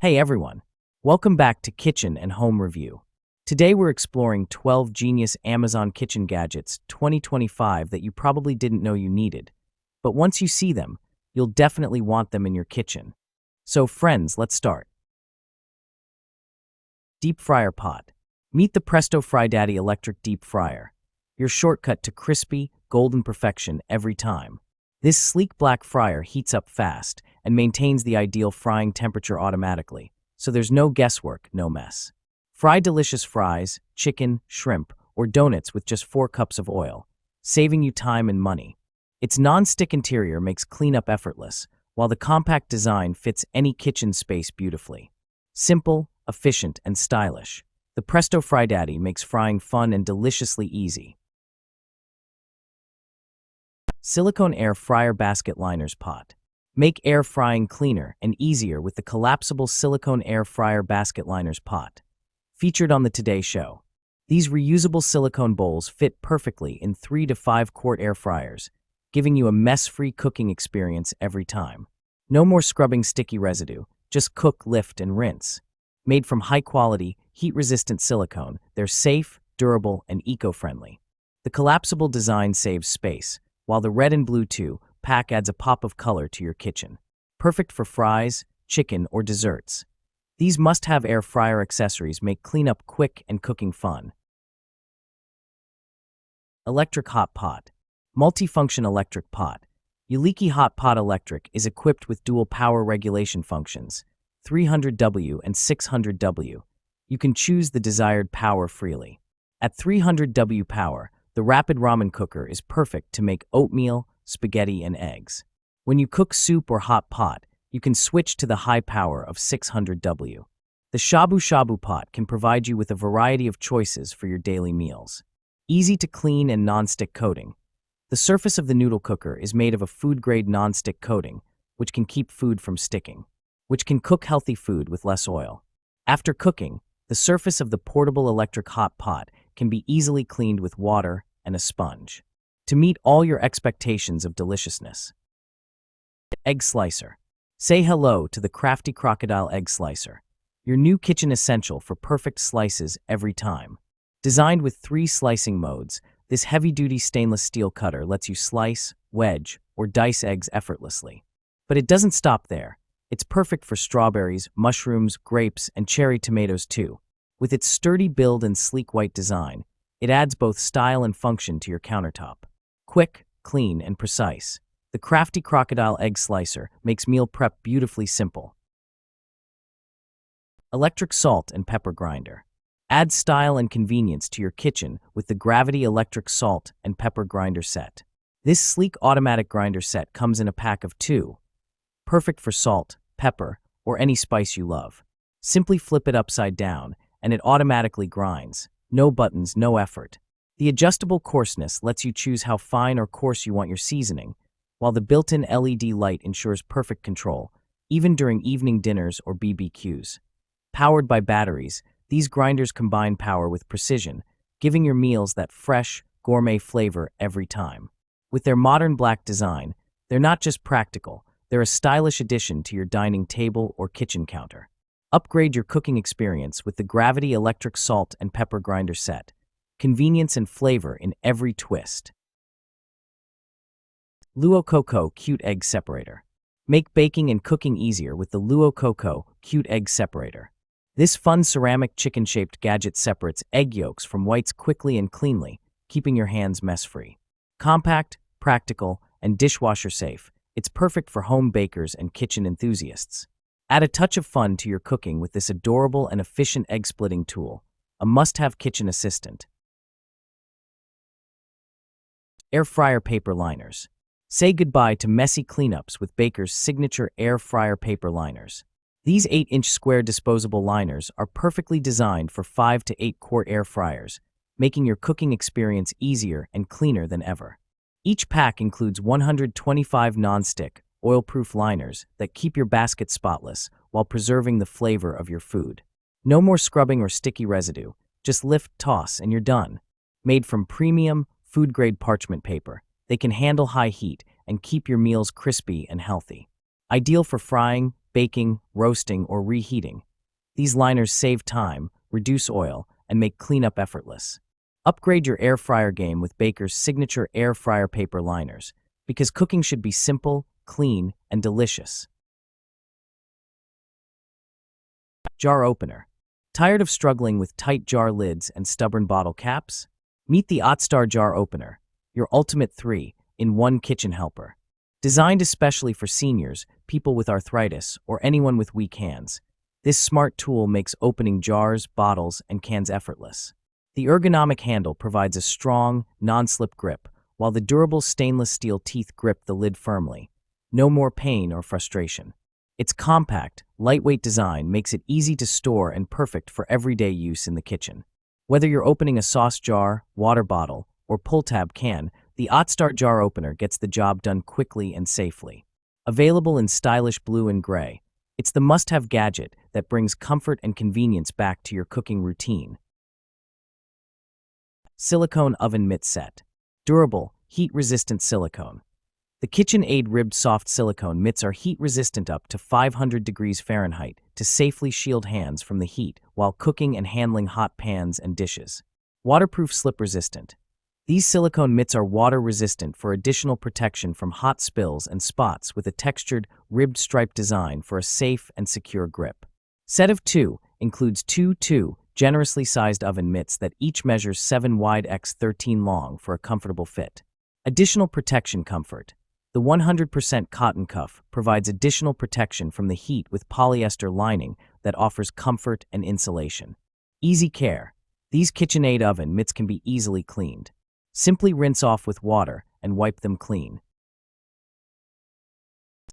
Hey everyone, welcome back to Kitchen and Home Review. Today we're exploring 12 genius Amazon kitchen gadgets 2025 that you probably didn't know you needed. But once you see them, you'll definitely want them in your kitchen. So friends, let's start. Deep Fryer Pot. Meet the Presto Fry Daddy Electric Deep Fryer, your shortcut to crispy, golden perfection every time. This sleek black fryer heats up fast and maintains the ideal frying temperature automatically, so there's no guesswork, no mess. Fry delicious fries, chicken, shrimp, or donuts with just 4 cups of oil, saving you time and money. Its non-stick interior makes cleanup effortless, while the compact design fits any kitchen space beautifully. Simple, efficient, and stylish, the Presto Fry Daddy makes frying fun and deliciously easy. Silicone Air Fryer Basket Liners Pot. Make air frying cleaner and easier with the collapsible silicone air fryer basket liners pot. Featured on the Today Show. These reusable silicone bowls fit perfectly in 3 to 5 quart air fryers, giving you a mess-free cooking experience every time. No more scrubbing sticky residue, just cook, lift, and rinse. Made from high-quality, heat-resistant silicone, they're safe, durable, and eco-friendly. The collapsible design saves space, while the red and blue 2-pack adds a pop of color to your kitchen. Perfect for fries, chicken, or desserts. These must-have air fryer accessories make cleanup quick and cooking fun. Electric Hot Pot. Multifunction electric pot. Uliki Hot Pot Electric is equipped with dual power regulation functions, 300W and 600W. You can choose the desired power freely. At 300W power, the rapid ramen cooker is perfect to make oatmeal, spaghetti, and eggs. When you cook soup or hot pot, you can switch to the high power of 600W. The Shabu Shabu pot can provide you with a variety of choices for your daily meals. Easy to clean and non-stick coating. The surface of the noodle cooker is made of a food-grade non-stick coating, which can keep food from sticking, which can cook healthy food with less oil. After cooking, the surface of the portable electric hot pot can be easily cleaned with water and a sponge to meet all your expectations of deliciousness. Egg Slicer. Say hello to the crafty crocodile egg slicer, your new kitchen essential for perfect slices every time. Designed with 3 slicing modes, this heavy-duty stainless steel cutter lets you slice, wedge, or dice eggs effortlessly. But it doesn't stop there. It's perfect for strawberries, mushrooms, grapes, and cherry tomatoes too. With its sturdy build and sleek white design, it adds both style and function to your countertop. Quick, clean, and precise, the crafty crocodile egg slicer makes meal prep beautifully simple. Electric Salt and Pepper Grinder. Add style and convenience to your kitchen with the Gravity Electric Salt and Pepper Grinder Set. This sleek automatic grinder set comes in a pack of 2. Perfect for salt, pepper, or any spice you love. Simply flip it upside down, and it automatically grinds. No buttons, no effort. The adjustable coarseness lets you choose how fine or coarse you want your seasoning, while the built-in LED light ensures perfect control, even during evening dinners or BBQs. Powered by batteries, these grinders combine power with precision, giving your meals that fresh, gourmet flavor every time. With their modern black design, they're not just practical, they're a stylish addition to your dining table or kitchen counter. Upgrade your cooking experience with the Gravity Electric Salt and Pepper Grinder Set. Convenience and flavor in every twist. Luo Coco Cute Egg Separator. Make baking and cooking easier with the Luo Coco Cute Egg Separator. This fun ceramic chicken-shaped gadget separates egg yolks from whites quickly and cleanly, keeping your hands mess-free. Compact, practical, and dishwasher safe, it's perfect for home bakers and kitchen enthusiasts. Add a touch of fun to your cooking with this adorable and efficient egg-splitting tool, a must-have kitchen assistant. Air Fryer Paper Liners. Say goodbye to messy cleanups with Baker's signature air fryer paper liners. These 8-inch square disposable liners are perfectly designed for 5 to 8 quart air fryers, making your cooking experience easier and cleaner than ever. Each pack includes 125 non-stick, oil-proof liners that keep your basket spotless while preserving the flavor of your food. No more scrubbing or sticky residue, just lift, toss, and you're done. Made from premium, food-grade parchment paper, they can handle high heat and keep your meals crispy and healthy. Ideal for frying, baking, roasting, or reheating. These liners save time, reduce oil, and make cleanup effortless. Upgrade your air fryer game with Baker's signature air fryer paper liners, because cooking should be simple, clean, and delicious. Jar opener. Tired of struggling with tight jar lids and stubborn bottle caps? Meet the OttStar Jar Opener, your ultimate 3-in-1 kitchen helper. Designed especially for seniors, people with arthritis, or anyone with weak hands, this smart tool makes opening jars, bottles, and cans effortless. The ergonomic handle provides a strong, non-slip grip, while the durable stainless steel teeth grip the lid firmly. No more pain or frustration. Its compact, lightweight design makes it easy to store and perfect for everyday use in the kitchen. Whether you're opening a sauce jar, water bottle, or pull-tab can, the OttStar Jar Opener gets the job done quickly and safely. Available in stylish blue and gray, it's the must-have gadget that brings comfort and convenience back to your cooking routine. Silicone Oven Mitt Set. Durable, heat-resistant silicone. The KitchenAid ribbed soft silicone mitts are heat-resistant up to 500 degrees Fahrenheit to safely shield hands from the heat while cooking and handling hot pans and dishes. Waterproof slip-resistant. These silicone mitts are water-resistant for additional protection from hot spills and spots with a textured, ribbed stripe design for a safe and secure grip. Set of 2 includes two generously sized oven mitts that each measures 7 wide x 13 long for a comfortable fit. Additional protection comfort. The 100% cotton cuff provides additional protection from the heat with polyester lining that offers comfort and insulation. Easy care. These KitchenAid oven mitts can be easily cleaned. Simply rinse off with water and wipe them clean.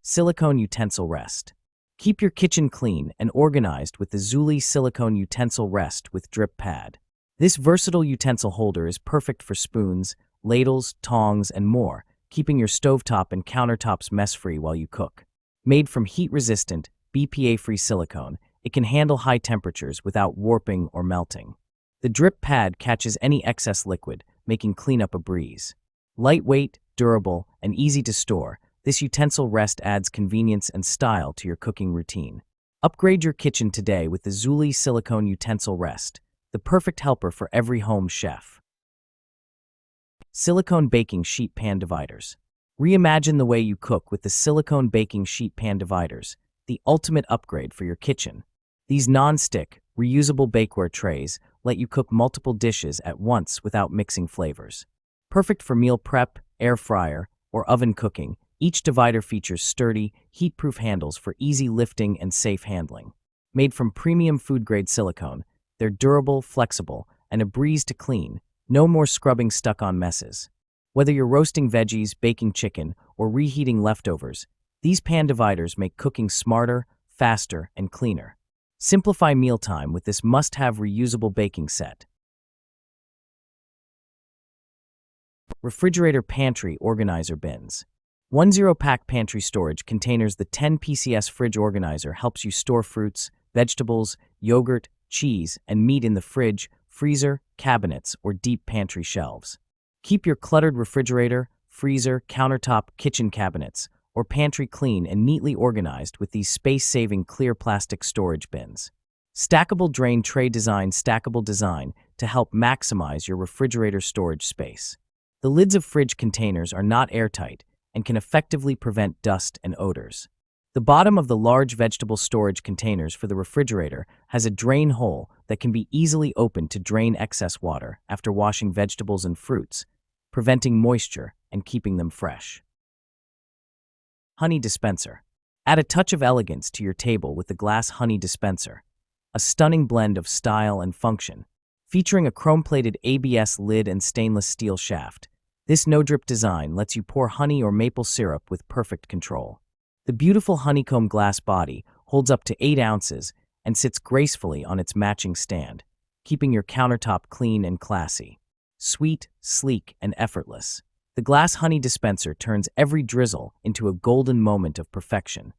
Silicone Utensil Rest. Keep your kitchen clean and organized with the Zuli Silicone Utensil Rest with Drip Pad. This versatile utensil holder is perfect for spoons, ladles, tongs, and more, keeping your stovetop and countertops mess-free while you cook. Made from heat-resistant, BPA-free silicone, it can handle high temperatures without warping or melting. The drip pad catches any excess liquid, making cleanup a breeze. Lightweight, durable, and easy to store, this utensil rest adds convenience and style to your cooking routine. Upgrade your kitchen today with the Zuli Silicone Utensil Rest, the perfect helper for every home chef. Silicone Baking Sheet Pan Dividers. Reimagine the way you cook with the silicone baking sheet pan dividers, the ultimate upgrade for your kitchen. These non-stick, reusable bakeware trays let you cook multiple dishes at once without mixing flavors. Perfect for meal prep, air fryer, or oven cooking, each divider features sturdy, heat-proof handles for easy lifting and safe handling. Made from premium food-grade silicone, they're durable, flexible, and a breeze to clean. No more scrubbing stuck-on messes. Whether you're roasting veggies, baking chicken, or reheating leftovers, these pan dividers make cooking smarter, faster, and cleaner. Simplify mealtime with this must-have reusable baking set. Refrigerator Pantry Organizer Bins. 1 0-pack pantry storage containers. The 10 PCS fridge organizer helps you store fruits, vegetables, yogurt, cheese, and meat in the fridge, freezer, cabinets, or deep pantry shelves. Keep your cluttered refrigerator, freezer, countertop, kitchen cabinets, or pantry clean and neatly organized with these space-saving clear plastic storage bins. Stackable drain tray design. Stackable design to help maximize your refrigerator storage space. The lids of fridge containers are not airtight and can effectively prevent dust and odors. The bottom of the large vegetable storage containers for the refrigerator has a drain hole that can be easily opened to drain excess water after washing vegetables and fruits, preventing moisture and keeping them fresh. Honey Dispenser. Add a touch of elegance to your table with the glass honey dispenser, a stunning blend of style and function. Featuring a chrome-plated ABS lid and stainless steel shaft, this no-drip design lets you pour honey or maple syrup with perfect control. The beautiful honeycomb glass body holds up to 8 ounces and sits gracefully on its matching stand, keeping your countertop clean and classy. Sweet, sleek, and effortless, the glass honey dispenser turns every drizzle into a golden moment of perfection.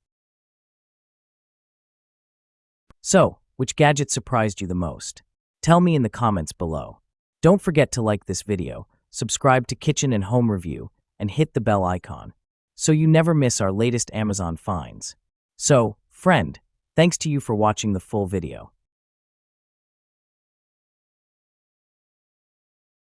So, which gadget surprised you the most? Tell me in the comments below. Don't forget to like this video, subscribe to Kitchen and Home Review, and hit the bell icon so you never miss our latest Amazon finds. So, Friend, thanks to you for watching the full video.